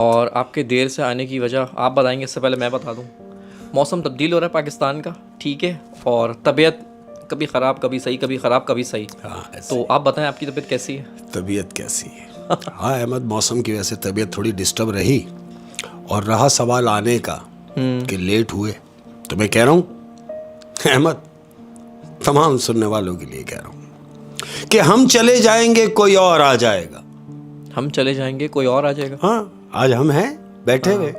और आपके देर से आने की वजह आप बताएंगे, इससे पहले मैं बता दूं। मौसम तब्दील हो रहा है पाकिस्तान का, ठीक है, और तबीयत कभी ख़राब कभी सही, कभी ख़राब कभी सही। हाँ, तो आप बताएं आपकी तबीयत कैसी है? तबीयत कैसी है? हाँ अहमद, मौसम की वजह से तबीयत थोड़ी डिस्टर्ब रही। और रहा सवाल आने का कि लेट हुए, तो मैं कह रहा हूँ अहमद, तमाम सुनने वालों के लिए कह रहा हूँ कि हम चले जाएंगे कोई और आ जाएगा। हम चले जाएंगे कोई और आ जाएगा। हाँ, आज हम हैं बैठे हुए,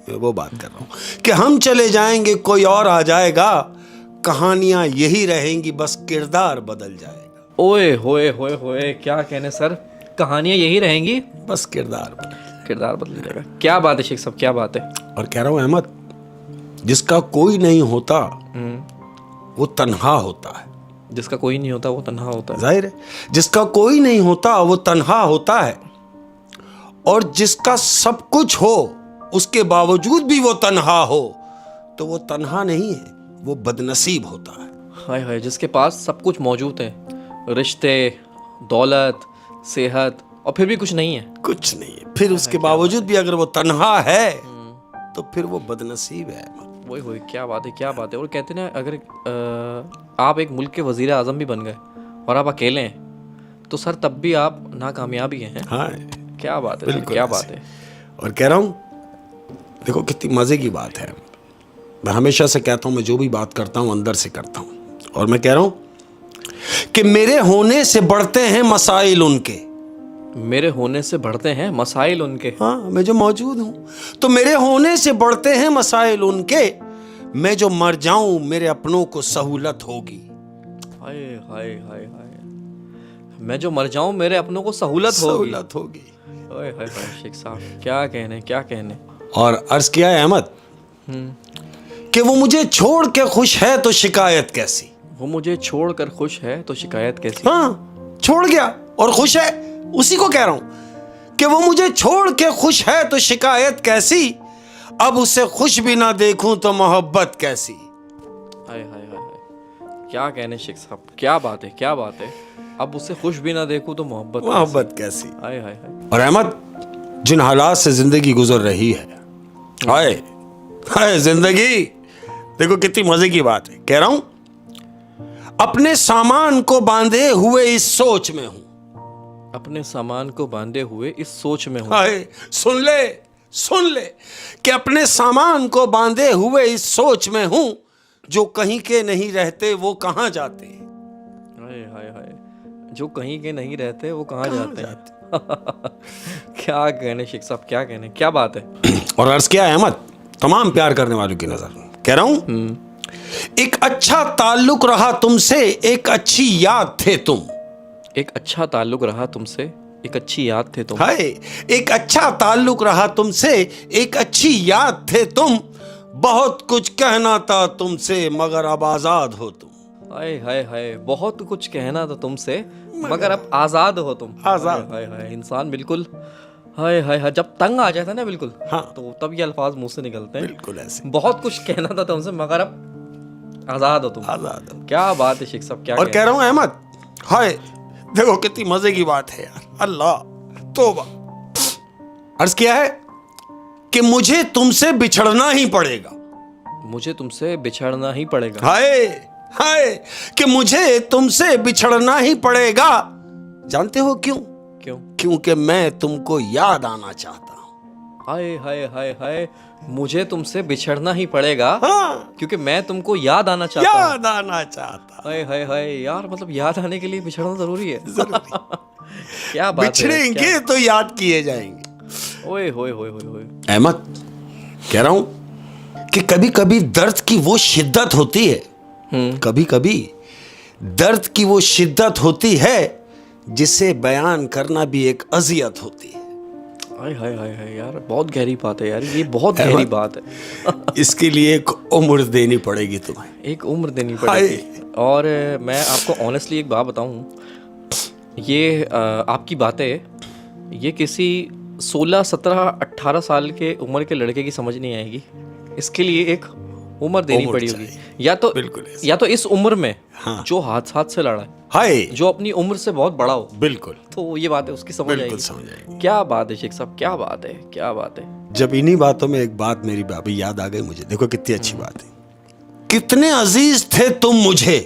मैं वो बात कर रहा हूँ कि हम चले जाएंगे कोई और आ जाएगा। कहानियां यही रहेंगी, बस किरदार बदल जाएगा। ओए होए होए होए, क्या कहने सर, कहानियाँ यही रहेंगी, बस किरदार किरदार बदल जाएगा। क्या बात है शेख साहब, क्या बात है। और कह रहा हूँ अहमद, जिसका कोई नहीं होता वो तन्हा होता है। जिसका कोई नहीं होता वो तन्हा होता है। जाहिर है, जिसका कोई नहीं होता वो तन्हा होता है। और जिसका सब कुछ हो उसके बावजूद भी वो तन्हा हो, तो वो तन्हा नहीं है, वो बदनसीब होता है। हाय हाय, जिसके पास सब कुछ मौजूद है, रिश्ते, दौलत, सेहत, और फिर भी कुछ नहीं है। कुछ नहीं है, फिर उसके बावजूद भी अगर वो तन्हा है तो फिर वो बदनसीब है। वही वही, क्या बात है, क्या बात है। और कहते हैं ना, अगर आप एक मुल्क के वजीर आज़म भी बन गए और आप अकेले हैं, तो सर तब भी आप नाकामयाबी हैं। हाँ, क्या बात है सर, क्या बात है। और कह रहा हूँ, देखो कितनी मज़े की बात है। मैं हमेशा से कहता हूँ, मैं जो भी बात करता हूँ अंदर से करता हूँ। और मैं कह रहा हूँ कि मेरे होने से बढ़ते हैं मसाइल उनके। मेरे होने से बढ़ते हैं मसाइल उनके। हाँ, मैं जो मौजूद हूँ तो मेरे होने से बढ़ते हैं मसाइल उनके। मैं जो मर जाऊं मेरे अपनों को सहूलत होगी। हाय हाय हाय हाय, मैं जो मर जाऊं मेरे अपनों को सहूलत होगी। ओए हाय हाय शेख साहब, क्या कहने, क्या कहने। और अर्ज किया है अहमद कि वो मुझे छोड़ के खुश है तो शिकायत कैसी। वो मुझे छोड़कर खुश है तो शिकायत कैसी। हाँ, छोड़ गया और खुश है, उसी को कह रहा हूं कि वो मुझे छोड़ के खुश है तो शिकायत कैसी। अब उसे खुश भी ना देखूं तो मोहब्बत कैसी। हाय हाय हाय हाय, क्या कहने शेख साहब, क्या बात है, क्या बात है। अब उसे खुश भी ना देखूं तो मोहब्बत कैसी। हाय हाय हाय। और अहमद, जिन हालात से जिंदगी गुजर रही है, हाय हाय जिंदगी, देखो कितनी मजे की बात है। कह रहा हूं, अपने सामान को बांधे हुए इस सोच में हूं। अपने सामान को बांधे हुए इस सोच में हूं। हाय, सुन ले कि अपने सामान को बांधे हुए इस सोच में हूं। जो कहीं के नहीं रहते वो कहां जाते हैं। हाय हाय हाय, जो कहीं के नहीं रहते वो कहां जाते हैं। क्या कहने शेख साहब, क्या कहने, क्या बात है। और अर्ज किया है अहमद, तमाम प्यार करने वालों की नजर, कह रहा हूं एक अच्छा ताल्लुक रहा तुमसे, एक अच्छी याद थे तुम। एक अच्छा ताल्लुक रहा तुमसे, एक अच्छी याद थे तुम। हाय, एक अच्छा ताल्लुक रहा तुमसे, एक अच्छी याद थे तुम। बहुत कुछ कहना था तुमसे मगर अब आजाद हो तुम। हाय हाय हाय, बहुत कुछ कहना था तुमसे मगर अब आजाद हो तुम। आजाद। हाय हाय हाय, इंसान बिल्कुल, हाय हाय हाय, जब तंग आ जाता है ना बिल्कुल, हाँ, तो तब ये अल्फाज मुंह से निकलते हैं। बिल्कुल ऐसे। बहुत कुछ कहना था तुमसे मगर अब आजाद हो तुम। आजाद हो। क्या बात है शेख साहब, क्या और कह रहा हूं अहमद, हाय देखो कितनी मजे की बात है यार, अल्लाह तौबा। अर्ज किया है कि मुझे तुमसे बिछड़ना ही पड़ेगा। मुझे तुमसे बिछड़ना ही पड़ेगा। हाय हाय, कि मुझे तुमसे बिछड़ना ही पड़ेगा। जानते हो क्यों? क्यों? क्योंकि मैं तुमको याद आना चाहता हूं। हाय हाय हाय हाय, मुझे तुमसे बिछड़ना ही पड़ेगा। हाँ, क्योंकि मैं तुमको याद आना चाहता हूँ। याद आना चाहता। हाय हाय हाय यार, मतलब याद आने के लिए बिछड़ना जरूरी है। क्या बात है, बिछड़ेंगे तो याद किए जाएंगे। ओए होए होए होए होए। अहमद, कह रहा हूं कि कभी कभी दर्द की वो शिद्दत होती है, कभी कभी दर्द की वो शिद्दत होती है जिसे बयान करना भी एक अजियत होती है। हाय हाय हाय हाय यार, बहुत गहरी बात है यार, ये बहुत गहरी बात है। इसके लिए एक उम्र देनी पड़ेगी तुम्हें, एक उम्र देनी पड़ेगी। और मैं आपको ऑनेस्टली एक बात बताऊं, ये आपकी बातें ये किसी 16, 17, 18 साल के उम्र के लड़के की समझ नहीं आएगी। इसके लिए एक उम्र देनी उम्र पड़ी चाहिए। होगी, या तो बिल्कुल ऐसे। या तो इस उम्र में हाँ। जो हाथ से लड़ा है, हाय, जो अपनी उम्र से बहुत बड़ा हो, बिल्कुल तो ये बात है उसकी समझ बिल्कुल आएगी। समझ आएगी। क्या बात है शेख साहब, क्या बात है, क्या बात है। जब इन्हीं बातों में एक बात मेरी भाभी याद आ गई मुझे, देखो कितनी अच्छी बात है। कितने अजीज थे तुम मुझे,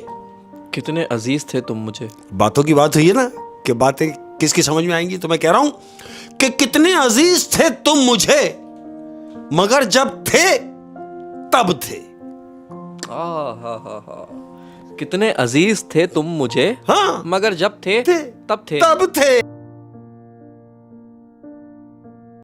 कितने अजीज थे तुम मुझे। बातों की बात हुई है ना कि बातें किसकी समझ में आएंगी, तो मैं कह रहा हूं कि कितने अजीज थे तुम मुझे, मगर जब थे तब थे। हा, कितने अजीज थे तुम मुझे, हाँ, मगर जब थे थे तब थे। तब थे।